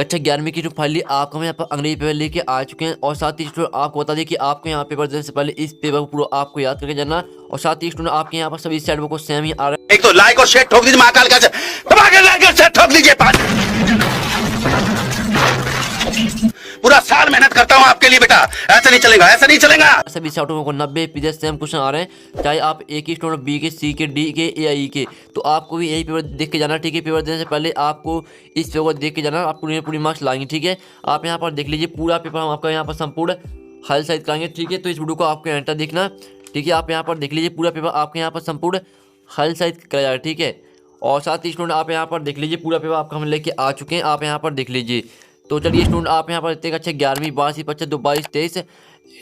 कक्षा 11वीं की जो फाइनली आपको हम यहाँ पर अंग्रेजी पेपर लेके आ चुके हैं। और साथ ही स्टूडेंट आपको बता दें कि आपको यहाँ पेपर देने से पहले इस पेपर को पूरा आपको याद करके जाना। और साथ ही स्टूडेंट आपके यहाँ पर सभी सेट बुक को सेम ही आ रहा है। एक तो लाइक और शेयर ठोक दीजिए महाकाल का लाइक और शेयर ठोक दीजिए। पूरा साल मेहनत करता हूँ आपके लिए बेटा, ऐसा नहीं चलेगा, ऐसा नहीं चलेगा। सभी सेटों को 90% सेम क्वेश्चन आ रहे हैं, चाहे आप ए की स्टूडेंट बी के, सी के, डी के या ई के। तो आपको भी यही पेपर देख के जाना, ठीक है। पेपर देने से पहले आपको इस पेपर को देख के जाना, आप पूरी मार्क्स लाएंगे, ठीक है। आप यहाँ पर देख लीजिए पूरा पेपर हम आपका यहाँ पर संपूर्ण हल साइज कराएंगे, ठीक है। तो इस वीडियो को आपको एंटर देखना, ठीक है। आप यहाँ पर देख लीजिए पूरा पेपर आपके यहाँ पर संपूर्ण हल साइज कराया जाएगा, ठीक है। और साथ ही स्टूडेंट आप यहाँ पर देख लीजिए पूरा पेपर आपका हम लेके आ चुके हैं, आप यहाँ पर देख लीजिए। तो चलिए स्टूडेंट आप यहाँ पर देखते हैं अच्छा 11वीं 12वीं 25 2 22 23,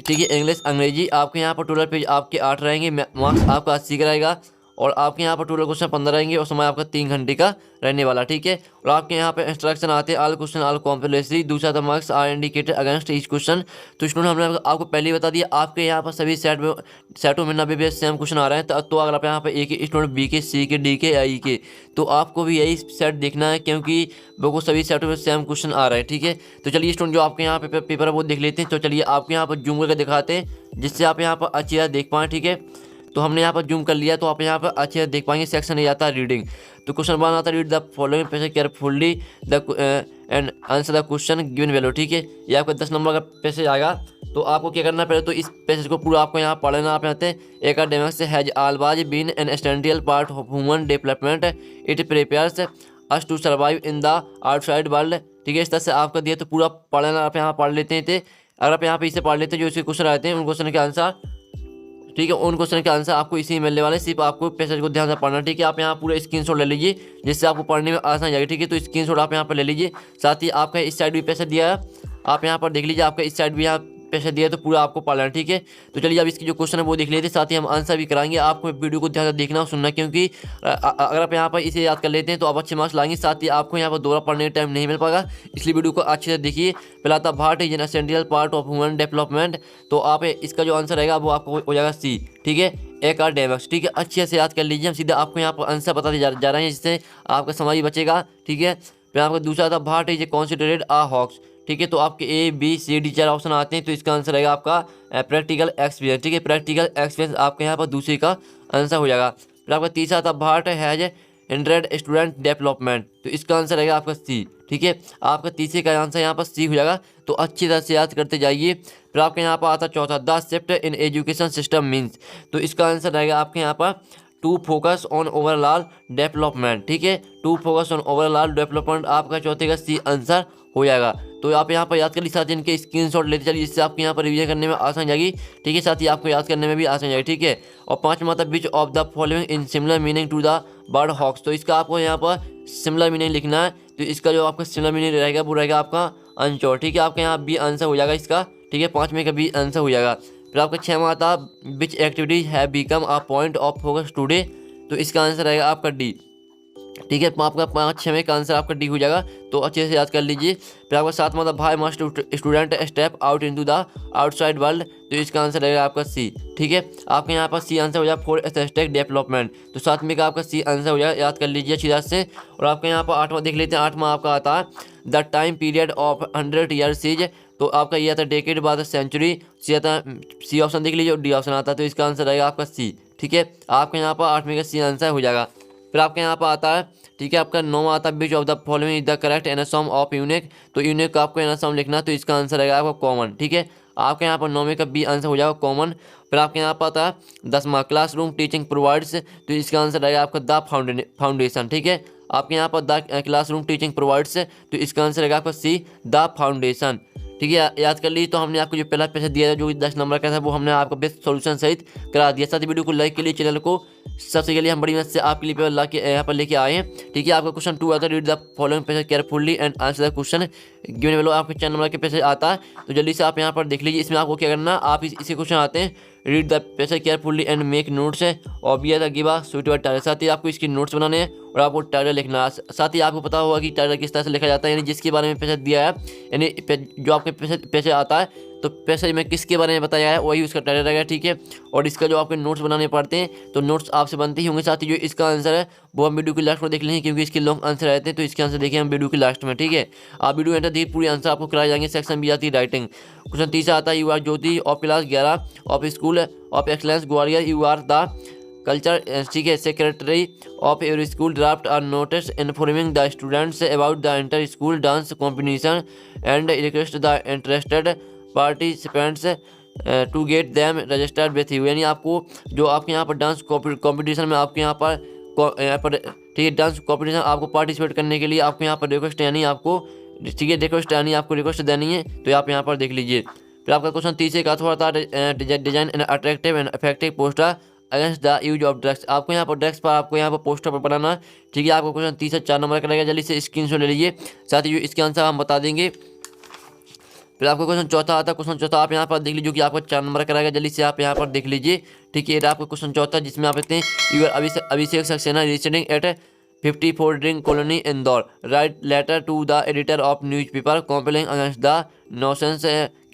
ठीक है। इंग्लिश अंग्रेजी आपके यहाँ पर टोटल पेज आपके 8 रहेंगे, मार्क्स आपका 80 का रहेगा। और आपके यहाँ पर टोटल क्वेश्चन 15 रहेंगे और समय आपका 3 घंटे का रहने वाला, ठीक है। और आपके यहाँ पे इंस्ट्रक्शन आते हैं, ऑल क्वेश्चन ऑल कॉम्प्लेक्सली, दूसरा था marks are indicated against each question. तो स्टूडेंट हमने आपको पहले ही बता दिया आपके यहाँ पर सभी सेटों में 90 सेम क्वेश्चन आ रहे हैं। तो अगर आप यहाँ पर ए के स्टूडेंट बी के, सी के, डी के या ई के, तो आपको भी यही सेट देखना है, क्योंकि वो सभी सेटों में सेम क्वेश्चन आ रहे हैं, ठीक है। तो चलिए स्टूडेंट जो आपके यहाँ पे पेपर है वो देख लेते हैं। तो चलिए आपके यहाँ पर जूम करके दिखाते हैं, जिससे आप यहाँ पर अच्छी तरह देख पाएँ, ठीक है। तो हमने यहाँ पर जूम कर लिया, तो आप यहाँ पर अच्छे से देख पाएंगे। सेक्शन ये आता है रीडिंग, तो क्वेश्चन 1 आता है read the following passage carefully and answer the question given value, ठीक है। ये आपका 10 नंबर का पैसेज आएगा। तो आपको क्या करना पड़ेगा, तो इस पैसेज को पूरा आपको यहाँ पढ़ लेना। आप यहाँ पे academics has always been an essential part of human development, it prepares us to survive in the outside world, ठीक है। इस तरह से आपका दिया, तो पूरा पढ़ लेना। आप यहाँ पढ़ लेते हैं, अगर आप यहाँ पे इसे पढ़ लेते हैं जो इसके क्वेश्चन आते हैं उन क्वेश्चन के आंसर, ठीक है, उन क्वेश्चन के आंसर आपको इसी में मिलने वाले। सिर्फ आपको पैसेज को ध्यान से पढ़ना, ठीक है। आप यहाँ पूरा स्क्रीनशॉट ले लीजिए, जिससे आपको पढ़ने में आसान जाएगा, ठीक है। तो स्क्रीनशॉट आप यहाँ पर ले लीजिए। साथ ही आपका इस साइड भी पैसा दिया है, आप यहाँ पर देख लीजिए, आपका इस साइड भी यहाँ पैसा दिया है, तो पूरा आपको पढ़ना है, ठीक है। तो चलिए अब इसकी जो क्वेश्चन है वो देख लेते हैं, साथ ही हम आंसर भी कराएंगे। आपको वीडियो को ध्यान से देखना और सुनना, क्योंकि अगर आप यहाँ पर इसे याद कर लेते हैं तो आप अच्छे मार्क्स लाएंगे। साथ ही आपको यहाँ पर दोबारा पढ़ने का टाइम नहीं मिल पाएगा, इसलिए वीडियो को अच्छे से देखिए। पहला था that is an essential part of human development, तो आप इसका जो आंसर रहेगा वो आपको हो जाएगा सी, ठीक है, एकेडमिक्स, ठीक है। अच्छे से याद कर लीजिए, हम सीधे आपको यहाँ पर आंसर बताते जा रहे हैं, जिससे आपका समय ही बचेगा, ठीक है। फिर आपका दूसरा था भाट इज कॉन्सिडरेड आ हॉक्स, ठीक है। तो आपके A B C D 4 option आते हैं, तो इसका आंसर रहेगा आपका प्रैक्टिकल एक्सपीरियंस, ठीक है। प्रैक्टिकल एक्सपीरियंस आपके यहाँ पर दूसरे का आंसर हो जाएगा। फिर आपका तीसरा था भाट हैज इंटरेड स्टूडेंट डेवलपमेंट, तो इसका आंसर रहेगा आपका सी, ठीक है। आपका तीसरे का आंसर यहाँ पर सी हो जाएगा। तो अच्छी तरह से याद करते जाइए। फिर आपके यहाँ पर आता चौथा the shift in education system means, तो इसका आंसर रहेगा आपके यहाँ पर to focus on overall development, ठीक है। To focus on overall development आपका चौथे का सी आंसर हो जाएगा। तो आप यहाँ पर याद कर लीजिए, साथ ही इनके स्क्रीनशॉट लेते चलिए, जिससे आपको यहाँ पर रिवीजन करने में आसान जाएगी, ठीक है। साथ ही आपको याद करने में भी आसान जाएगी, ठीक है। और पाँचवा था which of the following in similar meaning to the bird hawks, तो इसका आपको यहाँ पर सिमिलर मीनिंग लिखना है। तो इसका जो आपका सिमिलर मीनिंग रहेगा वो रहेगा आपका अनचोर, ठीक है। आपका यहाँ बी आंसर हो जाएगा इसका, ठीक है। 5वें का बी आंसर हो जाएगा। फिर आपका 6वां आता which activities have become a point of focus today, तो इसका आंसर रहेगा आपका डी, ठीक है। आपका 5-6 का आंसर आपका डी हो जाएगा, तो अच्छे से याद कर लीजिए। फिर आपका 7वां था भाई must student step out into the outside world, तो इसका आंसर रहेगा आपका सी, ठीक है। आपके यहाँ पर सी आंसर हो जाएगा फॉर स्टैटिक डेवलपमेंट, तो 7वें का आपका सी आंसर हो जाएगा, याद कर लीजिए अच्छी तरह से। और आपके यहाँ पर 8वां देख लेते हैं। 8वां आपका आता है the time period of 100 years is, तो आपका ये आता है डेकेड बाद सेंचुरी, सी आता है, सी ऑप्शन देख लीजिए और डी ऑप्शन आता है, तो इसका आंसर रहेगा आपका सी, ठीक है। आपके यहाँ पर 8वें का सी आंसर हो जाएगा। फिर आपके यहाँ पर आता है, ठीक है, आपका 9वां आता है which of the following is the correct antonym of unique, तो यूनिक का आपको एनासॉम लिखना, तो इसका आंसर रहेगा आपका कॉमन, ठीक है। आपके यहाँ पर 9वें का बी आंसर हो जाएगा कॉमन। फिर आपके यहाँ पर आता है 10वां क्लासरूम टीचिंग प्रोवाइड्स, तो इसका आंसर रहेगा आपका द फाउंडेशन, ठीक है। आपके यहाँ पर द क्लासरूम टीचिंग प्रोवाइड्स, तो इसका आंसर रहेगा आपका सी द फाउंडेशन, ठीक है। याद कर लीजिए। तो हमने आपको जो पहला पैसा दिया था जो 10 नंबर का था वो हमने आपको बेस्ट सॉल्यूशन सहित करा दिया। साथ ही वीडियो को लाइक के लिए चैनल को सबसे के लिए हम बड़ी मदद से आपके लिए पेपर ला के यहाँ पर लेके आए हैं, ठीक है। आपका क्वेश्चन 2 आता है read the following passage carefully and answer the question given below, आपके 4 नंबर के पैसेज आता है, तो जल्दी से आप यहाँ पर देख लीजिए। इसमें आपको क्या करना है, आप इसी क्वेश्चन आते हैं read the passage carefully and make notes और b the give a suitable title, साथ ही आपको इसकी नोट्स बनाने हैं और आपको टाइटल लिखना है। साथ ही आपको पता होगा कि टाइटल किस तरह से लिखा जाता है, यानी जिसके बारे में पैसा दिया है, यानी जो आपके पैसे आता है तो पैसेज में किसके बारे में बताया है वही उसका टाइटल रहेगा, ठीक है। और इसका जो आपके नोट्स बनाने पड़ते हैं तो नोट्स आपसे बनते ही होंगे। साथ ही जो इसका आंसर है वो हम वीडियो के लास्ट में देख लेंगे, क्योंकि इसके लॉन्ग आंसर रहते हैं, तो इसके आंसर देखें हम वीडियो के लास्ट में, ठीक है। आप वीडियो एंटर दी पूरी आंसर आपको कराए जाएंगे। सेक्शन भी आती है राइटिंग। क्वेश्चन तीसरा आता है, you are Jyoti of class 11 of school of excellence Gwalior, you are the culture, ठीक है, secretary of your school, draft a notice informing the students about the inter school dance competition and request the interested participants to get them registered with you. यानी आपको जो आपके यहाँ पर dance competition में आपके यहाँ पर ठीक है, डांस कॉम्पिटिशन आपको पार्टिसिपेट करने के लिए आपको यहाँ पर रिक्वेस्ट यानी आपको, ठीक है, रिक्वेस्ट देनी है, तो आप यहाँ पर देख लीजिए। फिर आपका क्वेश्चन तीसरे का थोड़ा था, design and attractive and effective poster against the use of drugs. आपको यहाँ पर ड्रग्स पर आपको यहाँ पर पोस्टर पर बनाना, ठीक है। आपको क्वेश्चन 3 से 4 नंबर का रहेगा, जल्दी से स्क्रीनशॉट ले लीजिए। साथ ही जो इसके आंसर हम बता देंगे। फिर आपको क्वेश्चन चौथा आता है, क्वेश्चन चौथा आप यहाँ पर देख लीजिए, जो कि आपको 4 नंबर का रहेगा, जल्दी से आप यहाँ पर देख लीजिए, ठीक है। ये आपका क्वेश्चन चौथा, जिसमें आप देखते हैं, you're Abhishek Saxena residing at 54 drink colony Indore, write letter to the editor of newspaper complaining against the nuisance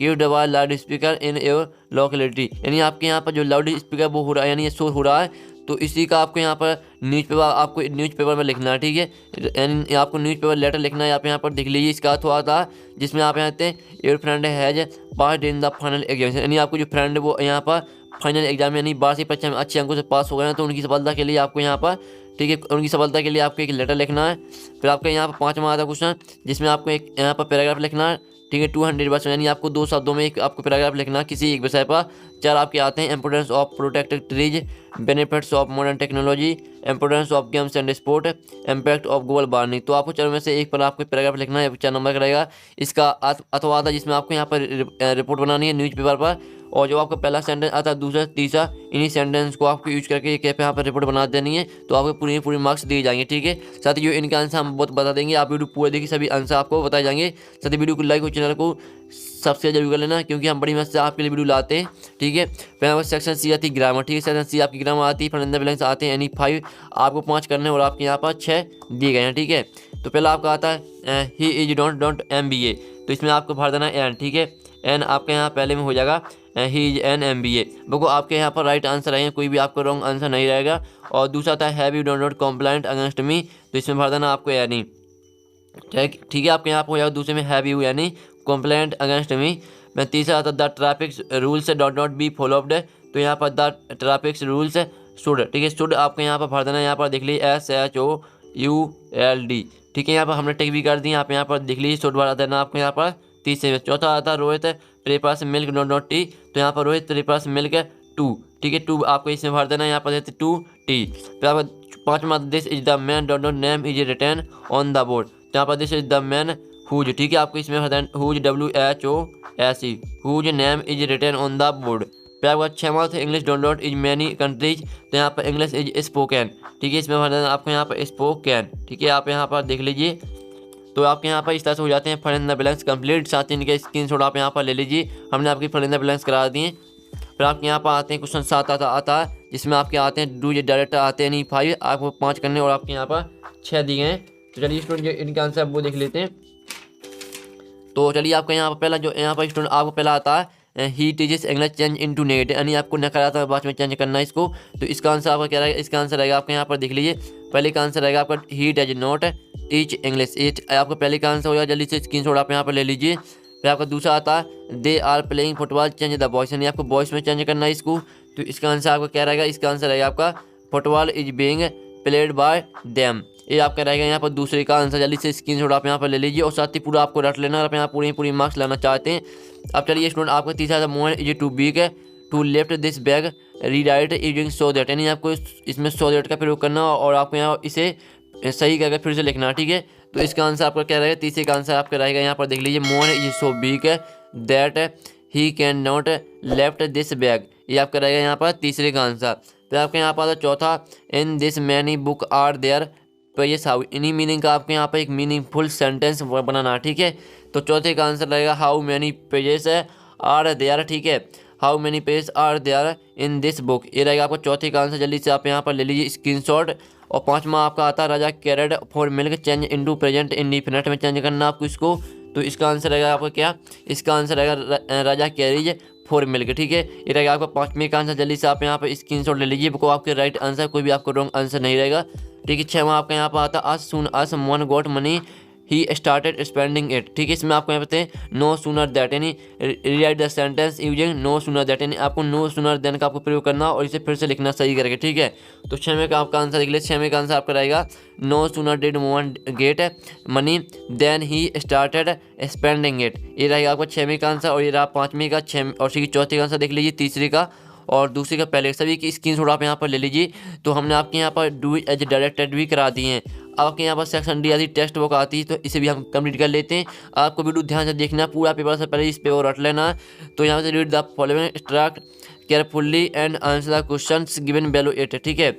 given by loud speaker in your locality. यानी आपके यहाँ पर जो लाउड स्पीकर वो हो रहा है, यानी ये शोर हो रहा है, तो इसी का आपको यहाँ पर न्यूज़पेपर में लिखना है, ठीक है। यानी आपको न्यूज़पेपर लेटर लिखना है, आप यहाँ पर देख लीजिए। इसका अर्थ हुआ था, जिसमें आप यहाँ आते हैं, your friend has pass in the final exam, यानी आपको जो फ्रेंड वो यहाँ पर फाइनल एग्जाम यानी वार्षिक परीक्षा में अच्छे अंकों से पास हो गए हैं, तो उनकी सफलता के लिए आपको यहाँ पर, ठीक है, उनकी सफलता के लिए आपको एक लेटर लिखना है। फिर आपका यहाँ पर 5वां आता है क्वेश्चन, जिसमें आपको एक यहाँ पर पैराग्राफ लिखना है, ठीक है, 200 वर्ड्स, यानी आपको 2 शब्दों में एक आपको पैराग्राफ लिखना है किसी एक विषय पर। 4 आपके आते हैं, importance of protected trees, benefits of modern technology, importance of games and sport, impact of global warming. तो आपको 4 में से एक पर आपको पैराग्राफ लिखना है, 4 नंबर का रहेगा। इसका अथवा आता है, जिसमें आपको यहाँ पर रिपोर्ट बनानी है न्यूज़पेपर पर, और जो आपका पहला सेंटेंस आता है, दूसरा, तीसरा, इन्हीं सेंटेंस को आपको यूज करके एक यहाँ पर रिपोर्ट बना देनी है, तो आपको पूरी मार्क्स दिए जाएंगे, ठीक है। साथ ही जो इनके आंसर हम बहुत बता देंगे, आप वीडियो पूरे देखिए, सभी आंसर आपको बताए जाएंगे। साथ ही वीडियो को लाइक और चैनल को सब्सक्राइब जरूर कर लेना, क्योंकि हम बड़ी मस्त से आपके लिए वीडियो लाते हैं, ठीक है। फिर हमारे सेक्शन सी आती है ग्रामर, ठीक है, सेक्शन सी आपकी ग्रामर आती है, फंडा ब्लैंक्स आते हैं, यानी 5 आपको 5 करने और आपके यहाँ पर 6 दिए गए हैं, ठीक है। तो पहला आपका आता है, ही इज डोंट MBA, तो इसमें आपको भर देना एन, ठीक है, एन आपके यहाँ पहले में हो जाएगा, ही इज एन MBA। देखो आपके यहाँ पर राइट आंसर रहेंगे, कोई भी आपका रॉन्ग आंसर नहीं रहेगा। और दूसरा था, have you not complaint against me, तो इसमें भर देना आपको यानी, ठीक है, आपके यहाँ पर हो जाएगा दूसरे में हैव यू यानी कंप्लेंट अगेंस्ट मी। मैं तीसरा आता the traffic rules dot not be followed, तो यहाँ पर द ट्रैफिक रूल्स शुड, ठीक है, शुड आपके यहाँ पर भर देना, यहाँ पर देख लीजिए SHOULD, ठीक है। यहाँ पर हमने टिक भी कर दी, आप यहाँ पर देख लीजिए, शुड भर देना आपको यहाँ पर तीसरे में। चौथा आता है, रोहित प्रेपर्स मिल्क नॉट टी, तो यहाँ पर रोहित प्रेपर्स मिल्क 2, ठीक है, 2 आपको इसमें भर देना, यहाँ पर देते 2 टी। फिर आपका 5वां, this is the man dot not name is written on the board, तो यहाँ पर this is the man whose, ठीक है, आपको इसमें भर देना whose WHOSE, whose name is written on the board. फिर आपका 6वां था, English dot not is many countries, तो यहाँ पर इंग्लिश इज स्पोकन, ठीक है, इसमें भर देना आपको यहाँ पर स्पोकन, ठीक है, आप यहाँ पर देख लीजिए। तो आपके यहाँ पर इस तरह से हो जाते हैं fill in the blanks complete. साथ ही इनके स्क्रीनशॉट आप यहाँ पर ले लीजिए, हमने आपकी फिल इन द ब्लैंक्स करा दिए। फिर आपके यहाँ पर आते हैं क्वेश्चन 7 आता है, जिसमें आपके आते हैं डू ये डायरेक्ट आते हैं, नहीं 5 आपको 5 करने और आपके यहाँ पर 6 दिए हैं। तो चलिए स्टूडेंट इनके आंसर वो देख लेते हैं। तो चलिए आपका यहाँ पर पहला जो यहाँ पर स्टूडेंट आपको पहला आता है, he teaches English change into negative, यानी आपको नकारात्मक भाषा में चेंज करना है इसको। तो इसका आंसर आपका क्या रहेगा, इसका आंसर रहेगा आपका यहाँ पर देख लीजिए, पहले का आंसर रहेगा आपका he does not teach English, आपका पहले का आंसर हो जाएगा, जल्दी से स्क्रीनशॉट आप यहाँ पर ले लीजिए। फिर आपका दूसरा आता है, they are playing football change the voice, यानी आपको वॉइस में चेंज करना है इसको। तो इसका आंसर आपका क्या रहेगा, इसका आंसर रहेगा आपका football is being played by them, ये आपका रहेगा यहाँ पर दूसरे का आंसर। जल्दी से स्क्रीनशॉट आप यहाँ पर ले लीजिए और साथ ही पूरा आपको रट लेना, आप यहाँ पूरी मार्क्स लाना चाहते हैं। अब चलिए स्टूडेंट आपका तीसरा था, moment is too big to left this bag rewrite using so that, यानी आपको इसमें सो दैट का प्रयोग करना और आपको यहाँ इसे सही करके फिर से लिखना, ठीक है। तो इसका आंसर आपका क्या रहेगा, तीसरे का आंसर आपका रहेगा यहाँ पर देख लीजिए, moment is so big that he can not left this bag, ये आपका रहेगा यहाँ पर तीसरे का आंसर। फिर आपके यहाँ पर चौथा, in this many book are there pages how, इन्हीं मीनिंग का आपके यहाँ पर एक मीनिंगफुल सेंटेंस बनाना, ठीक है। तो चौथे का आंसर रहेगा how many pages are there, ठीक है, how many pages are there in this book, ये रहेगा आपका चौथे का आंसर। जल्दी से आप यहाँ पर ले लीजिए स्क्रीनशॉट। और 5वां आपका आता है, Raja carried for milk change into present indefinite में चेंज करना आपको इसको। तो इसका आंसर रहेगा आपका क्या, इसका आंसर रहेगा राजा कैरीज 4 मिल के, ठीक है। ये रहेगा आपका 5वें का आंसर। जल्दी से आप यहाँ पर स्क्रीनशॉट ले लीजिए, को आपके राइट आंसर, कोई भी आपको रॉन्ग आंसर नहीं रहेगा, ठीक है। 6वां आपका यहाँ पर आता है as soon as someone got money he started spending it, ठीक है। इसमें आपको यहाँ पे नो सूनर दैट, यानी rewrite the sentence using no sooner that, यानी आपको नो सूनर देन का आपको प्रयोग करना और इसे फिर से लिखना सही करके, ठीक है। तो 6वें का आपका आंसर निकले, 6वें का आंसर आपका रहेगा no sooner did Mohan get money then he started spending it. ये रहेगा आपका 6वें का आंसर। और ये रहा 5वीं का, 6 और 4थी का आंसर देख लीजिए, तीसरी का और दूसरी का पहले, सभी की स्क्रीनशॉट आप यहाँ पर ले लीजिए। तो हमने आपके यहाँ पर डू एज डायरेक्टेड भी करा दिए हैं। अब आपके यहाँ पर सेक्शन डी आती टेक्स्ट बुक आती है, तो इसे भी हम कंप्लीट कर लेते हैं। आपको वीडियो ध्यान से देखना, पूरा पेपर से पहले इस पेपर रट लेना। तो यहाँ से read the following instruct carefully and answer the questions given below it, ठीक है।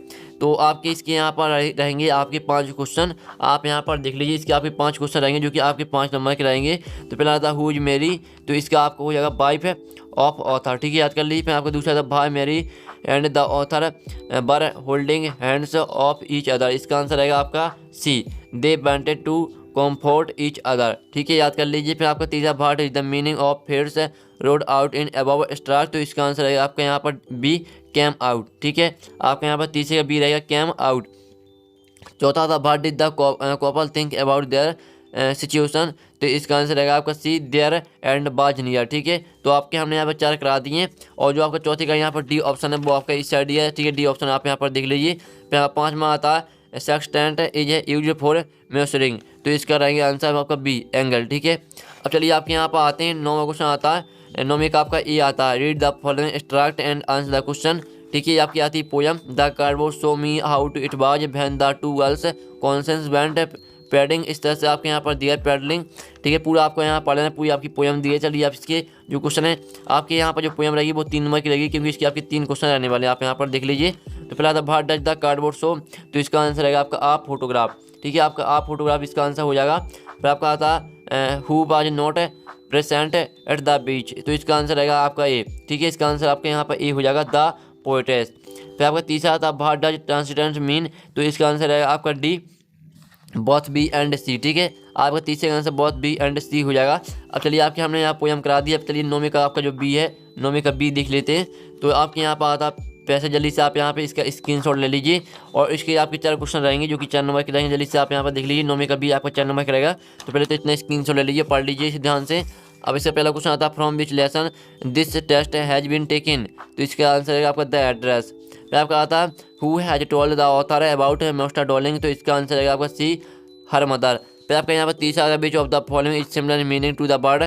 तो आपके इसके यहाँ पर रहेंगे आपके 5 क्वेश्चन, आप यहाँ पर देख लीजिए। इसके आपके 5 क्वेश्चन रहेंगे जो कि आपके 5 नंबर के रहेंगे। तो पहला आता हु इज मेरी, तो इसका आपको हो जाएगा वाइफ ऑफ ऑथर, ठीक है, याद कर लीजिए। फिर आपका दूसरा था भाई Mary and the author were holding hands of each other, इसका आंसर रहेगा आपका C, they wanted to comfort each other, ठीक है, याद कर लीजिए। फिर आपका तीसरा part is the meaning of phrase rode out in above struck, तो इसका आंसर रहेगा आपका यहाँ पर बी कैम आउट, ठीक है। आपके यहाँ पर तीसरे का बी रहेगा कैम आउट। चौथा था what did the couple think about their situation, तो इसका आंसर रहेगा आपका see their end was near, ठीक है। तो आपके हमने यहाँ पर 4 करा दिए। और जो आपका चौथे का यहाँ पर डी ऑप्शन है वो आपका इस साइड है, ठीक है, डी ऑप्शन आप यहाँ पर देख लीजिए। फिर 5वां आता है sextant is use for measuring, तो इसका रहेगा आंसर आपका बी एंगल, ठीक है। अब चलिए आपके यहाँ पर आते हैं 9वां क्वेश्चन आता है, 9वें का आपका ए आता है read the following extract and answer the question, ठीक है। आपकी आती है poem the cardboard show me how to it was when the two girls cousins went paddling, इस तरह से आपके यहाँ पर दिया है पैडलिंग, ठीक है। पूरा आपको यहाँ पढ़ लेना, पूरी आपकी पोयम दी है। चलिए आप इसके जो क्वेश्चन है आपके यहाँ पर जो पोयम रहेगी वो 3 नंबर की रहेगी, क्योंकि इसके आपके 3 क्वेश्चन रहने वाले हैं। आप यहाँ पर देख लीजिए। तो पहला था what does the cardboard show, तो इसका आंसर रहेगा आपका आप फोटोग्राफ, ठीक है, आपका आप फोटोग्राफ इसका आंसर हो जाएगा। फिर आपका आता है who was not present at the beach, तो इसका आंसर रहेगा आपका ए, ठीक है, इसका आंसर आपके यहाँ पर ए हो जाएगा द पोएटेस। फिर आपका तीसरा था व्हाट डज ट्रांसिडेंट मीन, तो इसका आंसर रहेगा आपका डी बोथ बी एंड सी, ठीक है, आपका तीसरे का आंसर बोथ बी एंड सी हो जाएगा। अब चलिए आपके हमने यहाँ पोयम करा दिया। अब चलिए 9वें का आपका जो बी है, 9वें का बी देख लेते हैं। तो आपके यहाँ पर आता पैसे, जल्दी से आप यहाँ पे इसका स्क्रीनशॉट ले लीजिए। और इसके आपके 4 क्वेश्चन रहेंगे जो कि 4 नंबर के रहेंगे, जल्दी से आप यहाँ पर देख लीजिए। 9वें का बी आपका 4 नंबर का रहेगा। तो पहले तो इतना स्क्रीनशॉट ले लीजिए, पढ़ लीजिए इसे ध्यान से। अब इसका पहला क्वेश्चन आता है from which lesson this text has been taken, तो इसका आंसर रहेगा आपका द एड्रेस। फिर आपका आता है who has told the author about mister Darling, तो इसका आंसर रहेगा आपका सी हर मदर। फिर आपका यहाँ पर तीसरा आता है which of the following is similar meaning to the word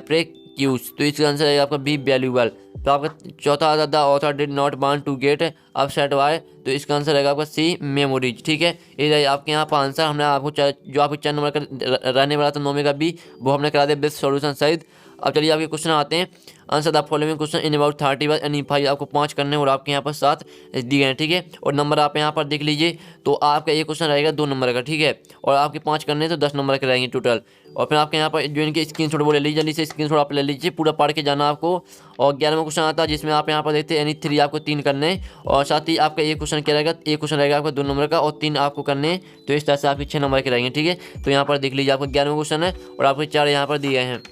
precious, तो इसका आंसर रहेगा आपका बी वैल्यूबल। तो आपका चौथा आता है the author did not want to get upset why, तो इसका आंसर रहेगा आपका सी मेमोरीज, ठीक है। ये रहे आपके यहाँ पर आंसर। हमने आपको जो आपके 4 नंबर का रहने वाला था 9वें का बी, वो हमने करा दिया बेस्ट सॉल्यूशन सहित। अब चलिए आपके क्वेश्चन आते हैं answer the following question in about 30 word and 5, आपको 5 करने और आपके यहाँ पर 7 दिए हैं, ठीक है। और नंबर आप यहाँ पर देख लीजिए। तो आपका ये क्वेश्चन रहेगा 2 नंबर का, ठीक है, और आपके 5 करने तो 10 नंबर के रहेंगे टोटल। और फिर आपके यहाँ पर जो इनके स्क्रीनशॉट वो ले लीजिए, जल्दी से स्क्रीनशॉट आप ले लीजिए, पूरा पढ़ के जाना आपको। और 11वां क्वेश्चन आता है जिसमें आप यहाँ पर देखते हैं यानी 3 आपको 3 करने, और साथ ही आपका एक क्वेश्चन क्या रहेगा, एक क्वेश्चन रहेगा आपका 2 नंबर का और 3 आपको करने। तो इस तरह से आपके 6 नंबर के रहेंगे, ठीक है। तो यहाँ पर देख लीजिए आपका 11वां क्वेश्चन है और आपके 4 यहाँ पर दिए हैं।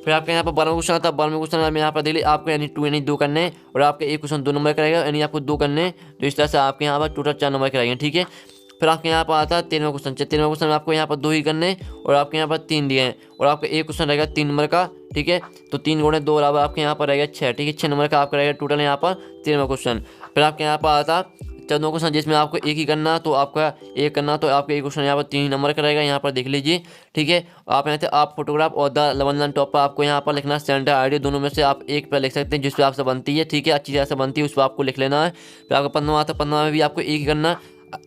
फिर आपके यहाँ पर 12वां क्वेश्चन आता है। 12वें क्वेश्चन में यहाँ पर देखिए आपको यानी 2 यानी 2 करने, और आपके एक क्वेश्चन 2 नंबर का रहेगा यानी आपको 2 करने। तो इस तरह से आपके यहाँ पर टोटल 4 नंबर के रहेंगे, ठीक है। फिर आपके यहाँ पर आता है 13वां क्वेश्चन। 13वां क्वेश्चन में आपको यहाँ पर 2 ही करने और आपके यहाँ पर 3 दिए हैं, और आपका एक क्वेश्चन रहेगा 3 नंबर का, ठीक है। तो 3 गुणे 2 बराबर आपके यहाँ पर रहेगा 6, ठीक है, 6 नंबर का आपका रहेगा टोटल यहाँ पर 13वां क्वेश्चन। फिर आपके यहाँ पर आता 14वां क्वेश्चन जिसमें आपको एक ही करना, तो आपका एक करना, तो आपका एक क्वेश्चन यहाँ पर 3 नंबर का रहेगा, यहाँ पर देख लीजिए, ठीक है। आप यहाँ से आप फोटोग्राफ और द 11 लाइन टॉप पर आपको यहाँ पर लिखना सेंटर आईडी, दोनों में से आप एक पर लिख सकते हैं जिस पर आपसे बनती है, ठीक है, अच्छी तरह से बनती है उस पर आपको लिख लेना है। फिर आपका 15वां आता है। 15वां में भी आपको एक ही करना,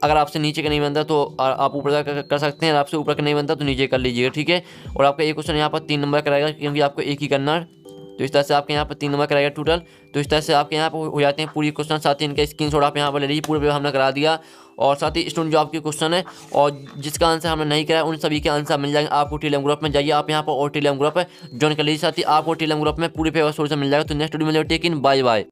अगर आपसे नीचे का नहीं बनता तो आप ऊपर का कर सकते हैं, आपसे ऊपर का नहीं बनता तो नीचे कर लीजिएगा, ठीक है। और आपका एक क्वेश्चन यहाँ पर 3 नंबर का रहेगा क्योंकि आपको एक ही करना है। तो इस तरह से आपके यहाँ पर 3 नंबर का रहेगा टोटल। तो इस तरह से आपके यहाँ पर हो जाते हैं पूरी क्वेश्चन, साथ ही इनका स्क्रीनशॉट आप यहाँ पर ले लीजिए, पूरे पेपर हमने करा दिया। और साथ ही स्टूडेंट जो आपके क्वेश्चन है और जिसका आंसर हमने नहीं कराया उन सभी के आंसर मिल जाएंगे आपको टेलीग्राम ग्रुप में। जाइए आप यहाँ पर और टेलीग्राम ग्रुप ज्वाइन कर लीजिए, साथ ही आपको टेलीग्राम ग्रुप में पूरे पेपर सोल्यूशन मिल जाएगा। तो नेक्स्ट वीडियो में टेक इन, बाय बाय।